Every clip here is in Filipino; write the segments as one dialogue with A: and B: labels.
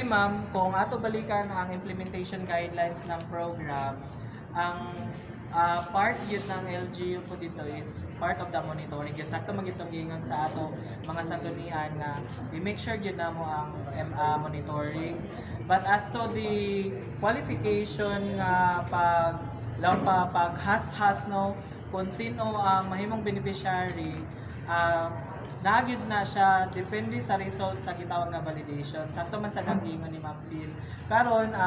A: ma'am, kung ato balikan ang implementation guidelines ng program, ang part yun ng LGU po dito is part of the monitoring. Yun, sakto magitong gingon sa ato mga sanggunian na i-make sure yun na mo ang monitoring. But as to the qualification nga paghas-has no, kung sino ang mahimong beneficiary, nagid na siya depende sa result sa gitawag nga validation. Sakto man sa gingon ni Ma'am Phil. Karon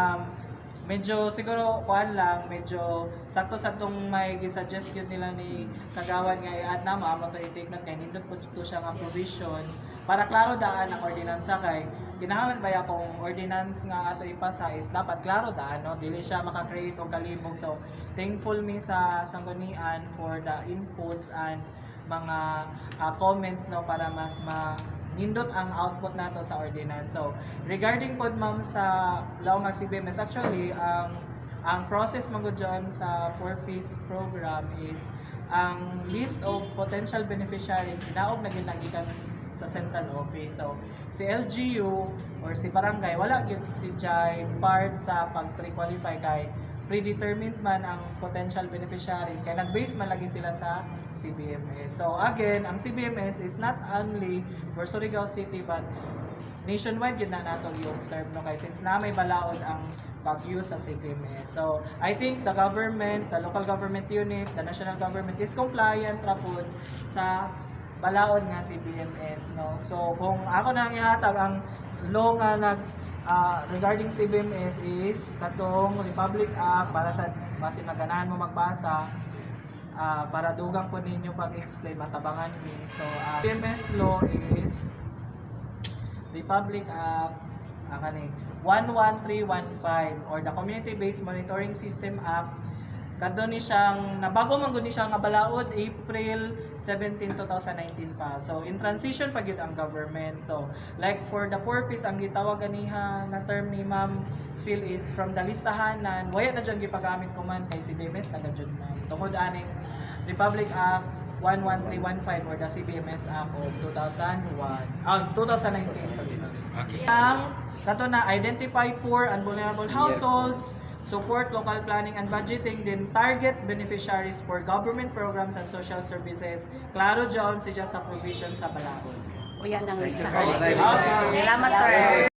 A: medyo siguro kuan lang, medyo sakto-saktong may gi-suggest yun nila ni kagawad nga i-add na mo to i-take na kay nindot po to siya nga provision para klaro daan ang ordinansa kay kinahanglan ba kung ordinance nga ato ipasa is dapat klaro daan no, dili siya maka-create og kalibog. So thankful mi sa sanggunian for the inputs and mga comments no para mas nindot ang output nato sa ordinance. So regarding pod ma'am sa law nga CBMS, actually ang process magud dyan sa 4-piece program is ang list of potential beneficiaries inaog na ginagikan sa central office. So si LGU or si barangay wala gyud si Jai part sa pag-pre-qualify kay predetermined man ang potential beneficiaries kaya nag-base man lagi sila sa CBMS. So again, ang CBMS is not only for Surigao City but nationwide yun na nato i-observe no kay since na may balaod ang pag-use sa CBMS. So I think the government, the local government unit, the national government is compliant ra pod sa balaod nga CBMS no. So kung ako nang ihatag ang law nga regarding CBMS is katong Republic Act para sa basin na ganahan mo magbasa para dugang po ninyo pag-explain matabangan mi. So CBMS law is Republic Act 11315 or the Community Based Monitoring System Act. Kadto ni siyang nabago man gud ni siya nga balaod April 17, 2019 pa. So in transition pa gyud ang government. So like for the purpose ang gitawag ganiha na term ni Ma'am Phil is from the listahanan waya na dyan gipagamit ko man kay CBMS taga jud na. Tungod aning Republic Act 11315 or the CBMS Act of 2019 sorry.
B: Okay.
A: Ang kato na identify poor and vulnerable households, support local planning and budgeting, then target beneficiaries for government programs and social services. Klaro dyan siya sa provision sa balaod.
C: O yan ang listahan.
B: Thank you.
A: Okay.
C: Salamat, sir.